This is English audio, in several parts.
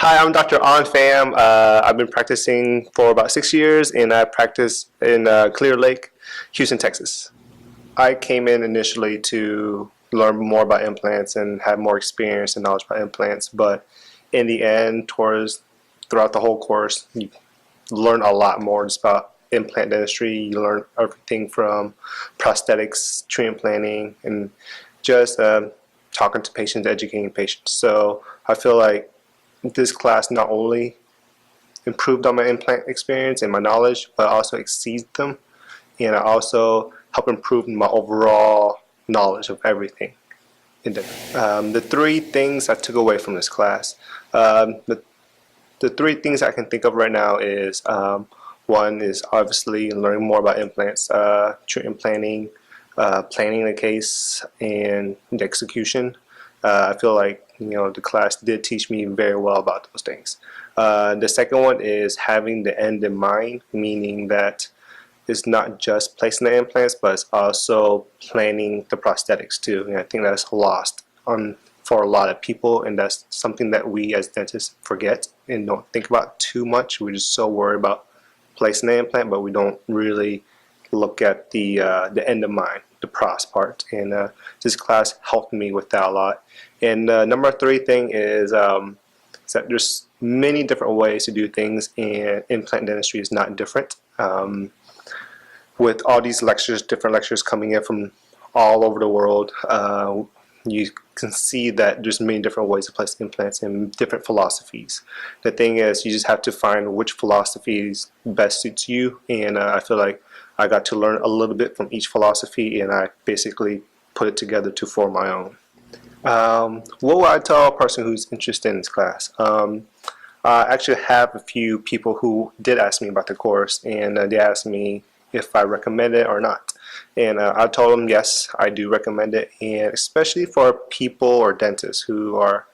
Hi, I'm Dr. Pham. I've been practicing for about 6 years, and I practice in Clear Lake, Houston, Texas. I came in initially to learn more about implants and have more experience and knowledge about implants, but in the end, throughout the whole course, you learn a lot more just about implant dentistry. You learn everything from prosthetics, treatment planning, and just talking to patients, educating patients. So I feel like this class not only improved on my implant experience and my knowledge, but also exceeds them, and I also help improve my overall knowledge of everything. The three things I took away from this class, the three things I can think of right now is one is obviously learning more about implants, treatment planning, planning the case, and the execution. I feel like the class did teach me very well about those things. The second one is having the end in mind, meaning that it's not just placing the implants, but it's also planning the prosthetics too. And I think that's lost for a lot of people, and that's something that we as dentists forget and don't think about too much. We're just so worried about placing the implant, but we don't really look at the end in mind, the pros part. And this class helped me with that a lot. And number three thing is that there's many different ways to do things, and implant dentistry is not different. With all these lectures, different lectures coming in from all over the world, you can see that there's many different ways to place implants and different philosophies. The thing is, you just have to find which philosophies best suits you, and I feel like I got to learn a little bit from each philosophy, and I basically put it together to form my own. What would I tell a person who's interested in this class? I actually have a few people who did ask me about the course, and they asked me if I recommend it or not. And I told them yes, I do recommend it, and especially for people or dentists who are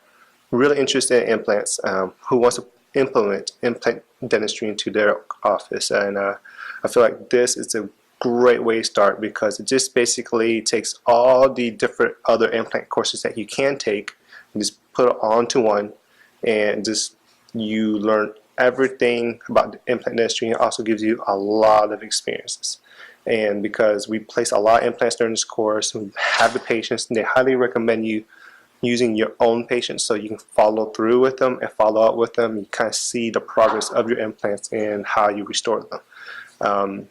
really interested in implants, who wants to implement implant dentistry into their office. And I feel like this is a great way to start, because it just basically takes all the different other implant courses that you can take and just put it onto one, and just you learn everything about the implant dentistry, and it also gives you a lot of experiences. And because we place a lot of implants during this course, we have the patients, and they highly recommend you using your own patients so you can follow through with them and follow up with them. You kind of see the progress of your implants and how you restore them.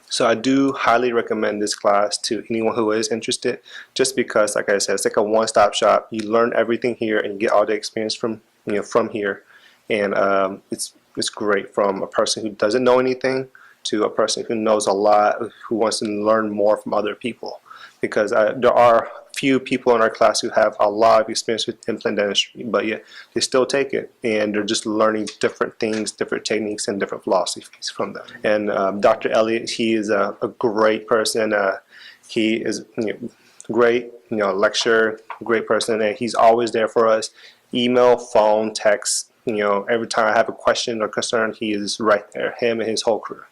So I do highly recommend this class to anyone who is interested, just because, like I said, it's like a one-stop shop. You learn everything here and you get all the experience from here, and it's great from a person who doesn't know anything to a person who knows a lot, who wants to learn more from other people. Because there are few people in our class who have a lot of experience with implant dentistry, but yet they still take it, and they're just learning different things, different techniques, and different philosophies from them. And Dr. Elliott, he is a great person. He is great, lecturer, great person, and he's always there for us. Email, phone, text. Every time I have a question or concern, he is right there. Him and his whole crew.